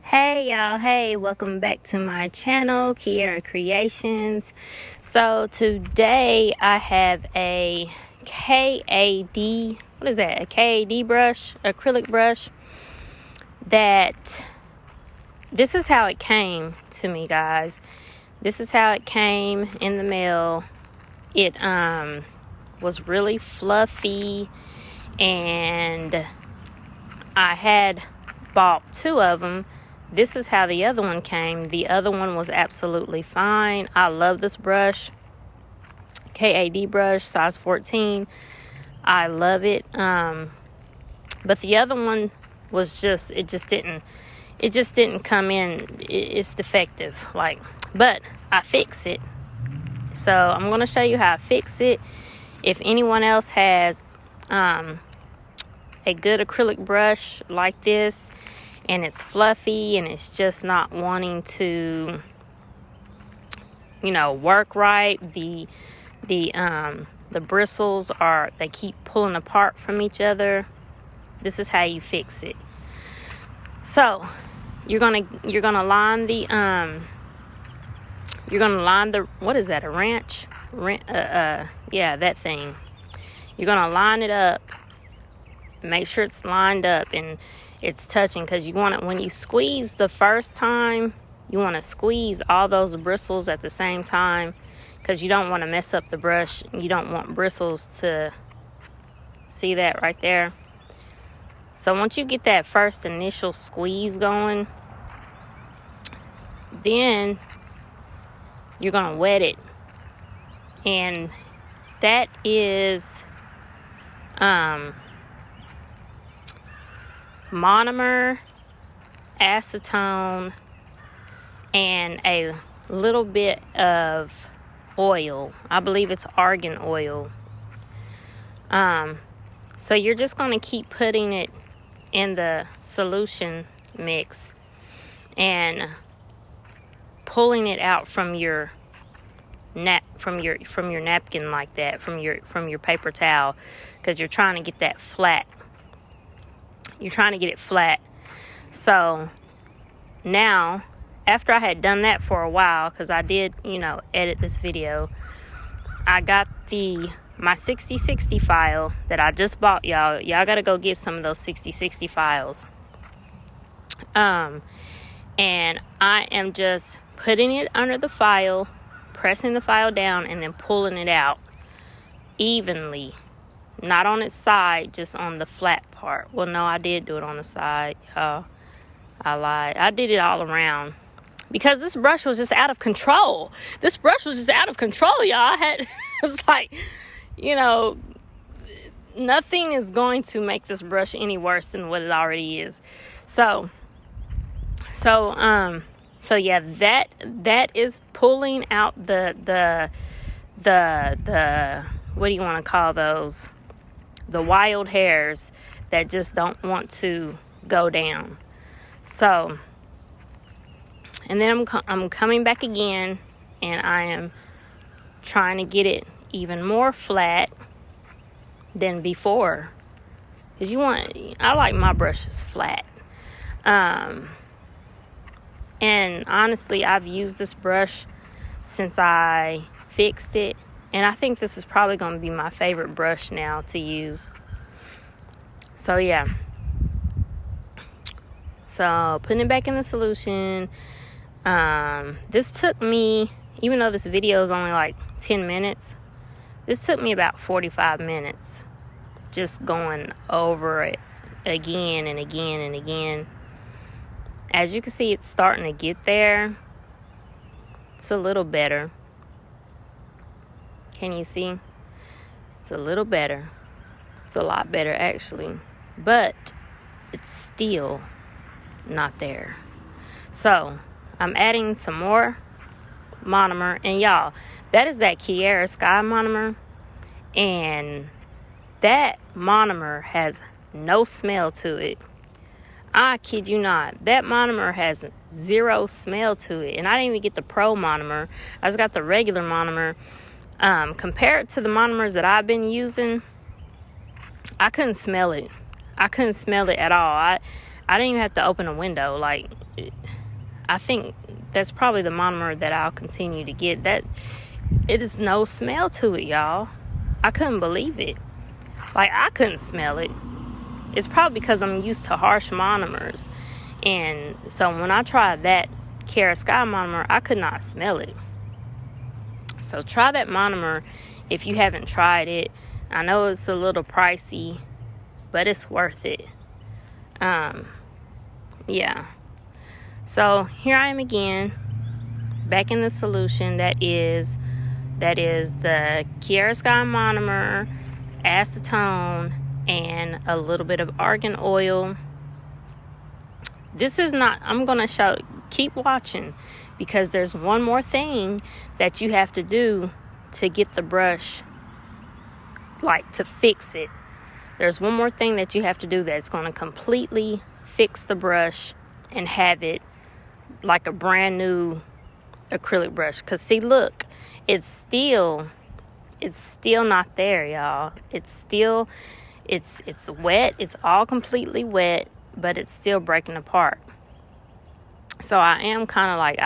Hey y'all, hey, welcome back to my channel, Kiera Creations. So today I have a KAD, what is that? A KAD brush, acrylic brush. This is how it came to me, guys. This is how it came in the mail. It was really fluffy, and I had bought two of them. This is how the other one came. The other one was absolutely fine. I love this brush. KAD brush, size 14. I love it. But the other one was it just didn't come in. It's defective. But I fix it. So I'm going to show you how I fix it. If anyone else has a good acrylic brush like this, and it's fluffy and it's just not wanting to, work right. The bristles they keep pulling apart from each other. This is how you fix it. So you're gonna line the what is that, a wrench? Yeah, that thing. You're gonna line it up. Make sure it's lined up and it's touching, because you want it, when you squeeze the first time, you want to squeeze all those bristles at the same time, because you don't want to mess up the brush. You don't want bristles to see that right there. So once you get that first initial squeeze going, then you're going to wet it. And that is monomer, acetone, and a little bit of oil. I believe it's argan oil. So you're just going to keep putting it in the solution mix and pulling it out from your from your napkin, like that, from your paper towel, because you're trying to get that flat. You're trying to get it flat. So now, after I had done that for a while, because I did, edit this video, I got my 60/60 file that I just bought, y'all. Y'all got to go get some of those 60/60 files. And I am just putting it under the file, pressing the file down, and then pulling it out evenly. Not on its side, just on the flat part. Well, no, I did do it on the side. I lied. I did it all around, because this brush was just out of control. Y'all. It's like, nothing is going to make this brush any worse than what it already is. So yeah, that is pulling out the what do you want to call those? The wild hairs that just don't want to go down. So, and then I'm coming back again, and I am trying to get it even more flat than before, because I like my brushes flat. And honestly, I've used this brush since I fixed it, and I think this is probably going to be my favorite brush now to use. So yeah. So putting it back in the solution. This took me, even though this video is only like 10 minutes, this took me about 45 minutes. Just going over it again and again and again. As you can see, it's starting to get there. It's a little better. Can you see? It's a little better. It's a lot better, actually. But it's still not there. So I'm adding some more monomer. And y'all, that is that Kiera Sky monomer. And that monomer has no smell to it. I kid you not. That monomer has zero smell to it. And I didn't even get the pro monomer. I just got the regular monomer. Compared to the monomers that I've been using, I couldn't smell it. I couldn't smell it at all. I didn't even have to open a window. Like, I think that's probably the monomer that I'll continue to get. That it is no smell to it, y'all. I couldn't believe it. Like, I couldn't smell it. It's probably because I'm used to harsh monomers. And so when I tried that Kiara Sky monomer, I could not smell it. So try that monomer if you haven't tried it. I know it's a little pricey, but it's worth it. Yeah. So here I am again, back in the solution that is the Kiara Sky monomer, acetone, and a little bit of argan oil. This is not, I'm going to show, keep watching, because there's one more thing that you have to do to get the brush, like, to fix it. There's one more thing that you have to do that's going to completely fix the brush and have it like a brand new acrylic brush. Because see, look, it's still not there, y'all. It's wet. It's all completely wet, but it's still breaking apart. So I am kind of like,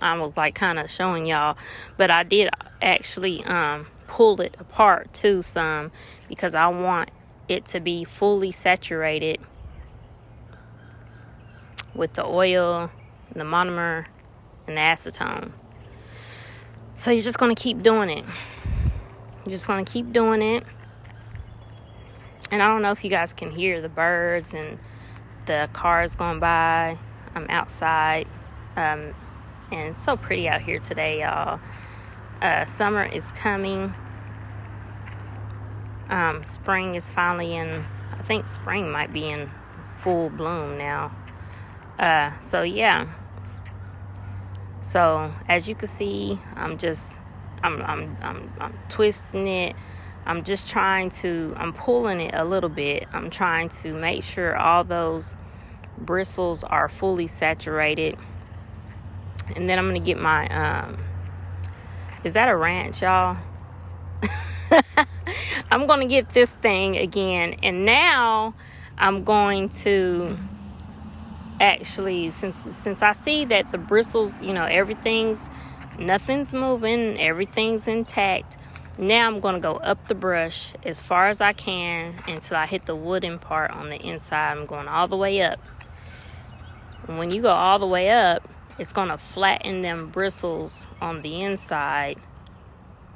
I was like kind of showing y'all, but I did actually pull it apart too some, because I want it to be fully saturated with the oil, the monomer, and the acetone. So you're just going to keep doing it. You're just going to keep doing it. And I don't know if you guys can hear the birds and the cars going by. I'm outside. And it's so pretty out here today, y'all. Summer is coming. Spring is finally in. I think spring might be in full bloom now. So yeah. So as you can see, I'm twisting it. I'm pulling it a little bit. I'm trying to make sure all those bristles are fully saturated. And then I'm going to get my, is that a ranch, y'all? I'm going to get this thing again. And now I'm going to actually, since I see that the bristles, nothing's moving, everything's intact. Now I'm going to go up the brush as far as I can until I hit the wooden part on the inside. I'm going all the way up. And when you go all the way up, it's going to flatten them bristles on the inside,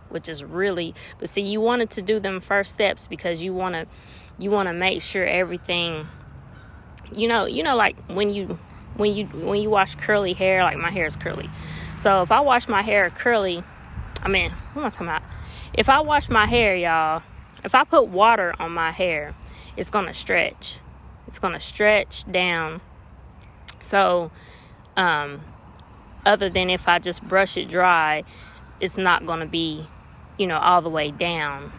which is really, but see, you wanted to do them first steps because you want to make sure everything, like when you wash curly hair, like my hair is curly. So if I wash my hair curly, what am I talking about? If I wash my hair, y'all, if I put water on my hair, it's going to stretch. It's going to stretch down. So, other than if I just brush it dry, it's not going to be, all the way down.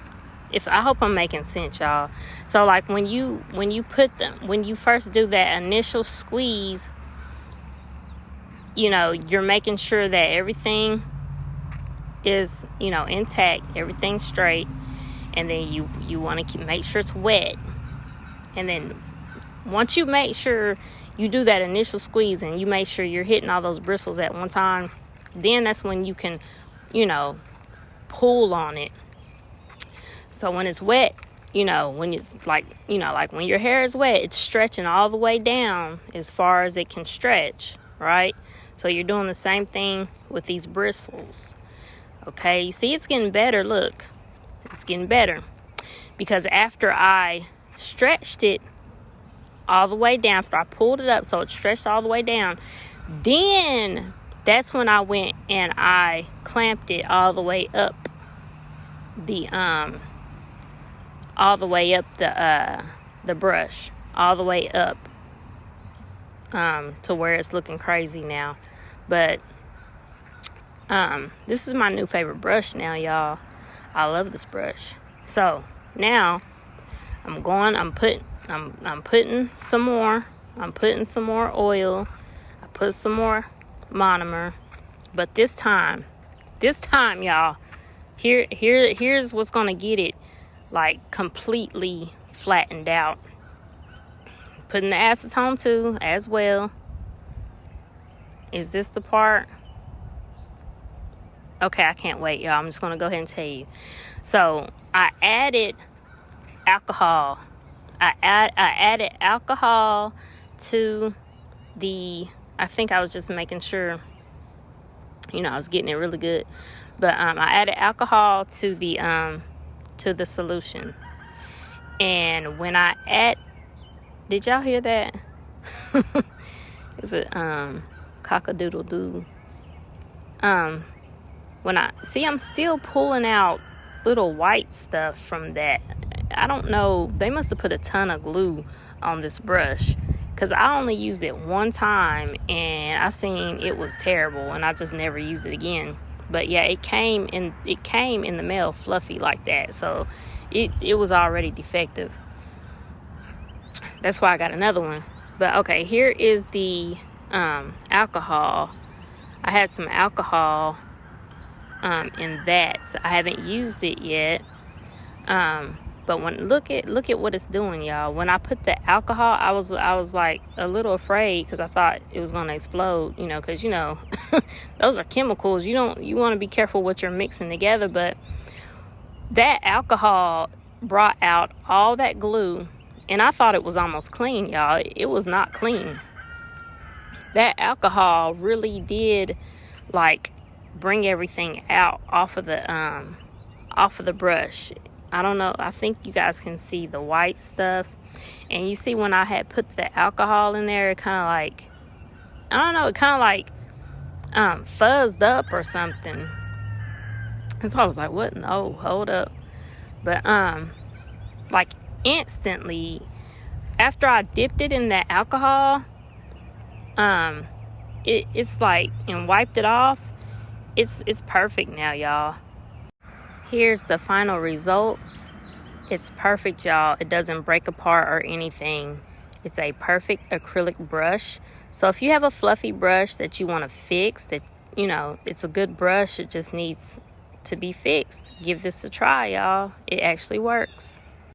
I hope I'm making sense, y'all. So like when you first do that initial squeeze, you're making sure that everything is, intact, everything's straight. And then you want to make sure it's wet. And then once you make sure you do that initial squeeze and you make sure you're hitting all those bristles at one time, then that's when you can, pull on it. So when it's wet, when it's like when your hair is wet, it's stretching all the way down as far as it can stretch, right? So you're doing the same thing with these bristles. Okay, you see it's getting better. Look, it's getting better because after I stretched it all the way down, after I pulled it up so it stretched all the way down, then that's when I went and I clamped it all the way up the brush, all the way up to where it's looking crazy now. But this is my new favorite brush now, y'all. I love this brush. So now I'm putting some more oil. I put some more monomer, but this time, y'all, here's what's gonna get it like completely flattened out. Putting the acetone too as well. Is this the part? Okay, I can't wait, y'all. I'm just going to go ahead and tell you. So, I added alcohol. I added alcohol to the, I think I was just making sure, you know, I was getting it really good. But I added alcohol to the solution. And when I did y'all hear that? Is it cock-a-doodle-doo? When I'm still pulling out little white stuff from that. I don't know. They must have put a ton of glue on this brush, because I only used it one time and I seen it was terrible and I just never used it again. But yeah, it came in the mail fluffy like that, so it was already defective. That's why I got another one. But okay, here is the alcohol. I had some alcohol in that. I haven't used it yet. But look at what it's doing, y'all. When I put the alcohol, I was like a little afraid, because I thought it was gonna explode, you know, because, you know, those are chemicals. You want to be careful what you're mixing together. But that alcohol brought out all that glue, and I thought it was almost clean, y'all. It was not clean. That alcohol really did, like, bring everything out off of the brush. I don't know. I think you guys can see the white stuff. And you see when I had put the alcohol in there, it kind of like, I don't know, it kind of like fuzzed up or something. And so I was like, what? No, hold up. But like instantly after I dipped it in that alcohol, it's like, and wiped it off, it's perfect now, y'all. Here's the final results. It's perfect, y'all. It doesn't break apart or anything. It's a perfect acrylic brush. So if you have a fluffy brush that you want to fix, that, you know, it's a good brush, it just needs to be fixed, give this a try, y'all. It actually works.